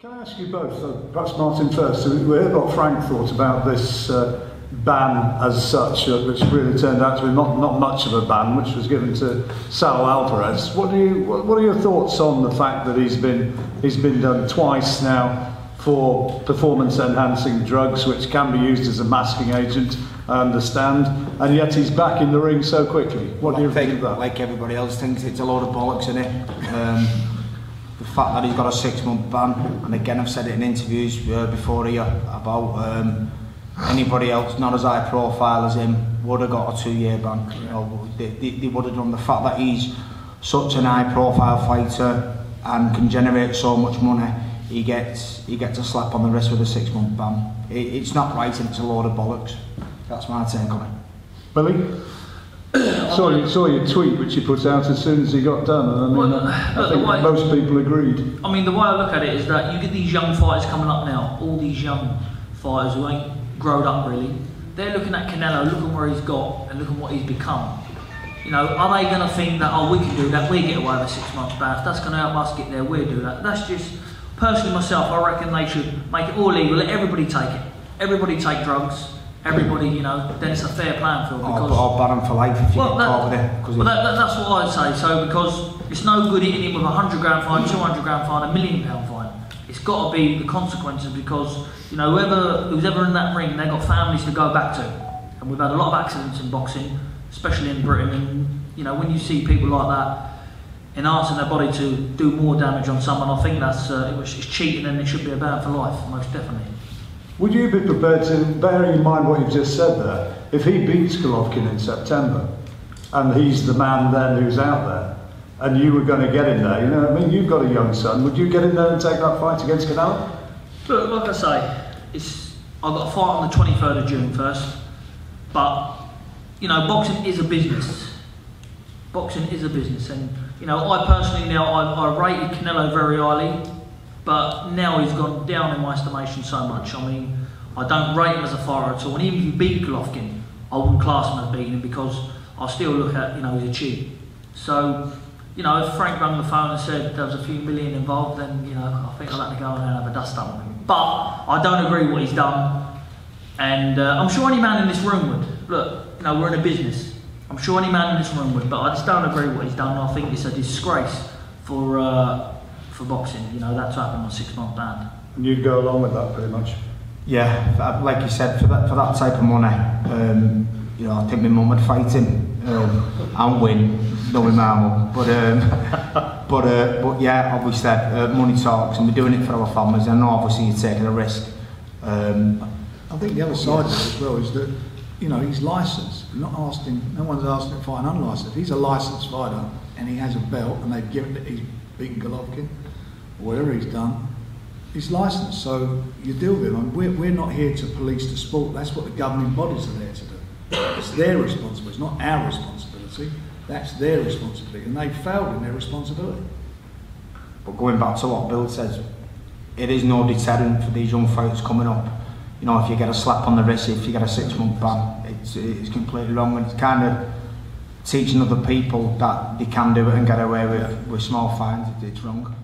Can I ask you both, perhaps Martin first, we heard what Frank thought about this ban as such, which really turned out to be not much of a ban, which was given to Canelo Alvarezz. What are your thoughts on the fact that he's been done twice now for performance-enhancing drugs, which can be used as a masking agent, I understand, and yet he's back in the ring so quickly? What do you think of that? Like everybody else thinks, it's a load of bollocks, isn't it? The fact that he's got a 6-month ban, and again I've said it in interviews before here about anybody else not as high profile as him would have got a 2-year ban. You know, they would have done. The fact that he's such an high profile fighter and can generate so much money, he gets a slap on the wrist with a 6-month ban. It's not right, and it's a load of bollocks. That's my take on it. Billy? saw your tweet which you put out as soon as he got done, and I mean, I think most people agreed. I mean, the way I look at it is that you get these young fighters coming up now, all these young fighters who ain't grown up really. They're looking at Canelo, looking where he's got and looking what he's become. You know, are they going to think that, oh, we can do that, we get away with a 6-month ban, if that's going to help us get there, we'll do that? That's just, personally myself, I reckon they should make it all legal, let everybody take it. Everybody take drugs. Everybody, you know, then it's a fair playing field. Because I'll ban him for life if you get caught with it. Well, that's what I'd say. So, because it's no good hitting him with a 100-gram fine, 200-gram fine, £1 million fine. It's got to be the consequences, because you know who's ever in that ring, they've got families to go back to, and we've had a lot of accidents in boxing, especially in Britain. And you know, when you see people like that enhancing their body to do more damage on someone, I think that's it's cheating, and it should be a ban for life, most definitely. Would you be prepared to, bearing in mind what you've just said there, if he beats Golovkin in September, and he's the man then who's out there, and you were going to get in there, you know, I mean, you've got a young son, would you get in there and take that fight against Canelo? Look, like I say, I've got a fight on the 23rd of June first, but, you know, boxing is a business. Boxing is a business, and, you know, I personally now, I rated Canelo very highly, but now he's gone down in my estimation so much. I mean, I don't rate him as a fighter at all. And even if he beat Golovkin, I wouldn't class him as beating him, because I still look at, you know, he's a cheat. So, you know, if Frank rang the phone and said there was a few million involved, then, you know, I think I'll have to go in and have a dust up on him. But I don't agree with what he's done. And I'm sure any man in this room would. Look, you know, we're in a business. I'm sure any man in this room would, but I just don't agree with what he's done. I think it's a disgrace for boxing, you know, that's happened on a 6-month ban. And you'd go along with that pretty much? Yeah, like you said, for that type of money, you know, I think my mum would fight him and win, knowing my mum. But yeah, obviously, money talks, and we're doing it for our families. I know obviously you're taking a risk. I think the other side of it as well is that, you know, he's licensed. We're not asking, no one's asking him to fight an unlicensed. He's a licensed fighter, and he has a belt, and they've given it. He's beaten Golovkin, or whatever he's done. He's licensed, so you deal with him. And we're not here to police the sport. That's what the governing bodies are there to do. It's their responsibility. It's not our responsibility. That's their responsibility, and they failed in their responsibility. But going back to what Bill says, it is no deterrent for these young fighters coming up. You know, if you get a slap on the wrist, if you get a 6-month ban, it's completely wrong, and it's kind of teaching other people that they can do it and get away with small fines. It's wrong.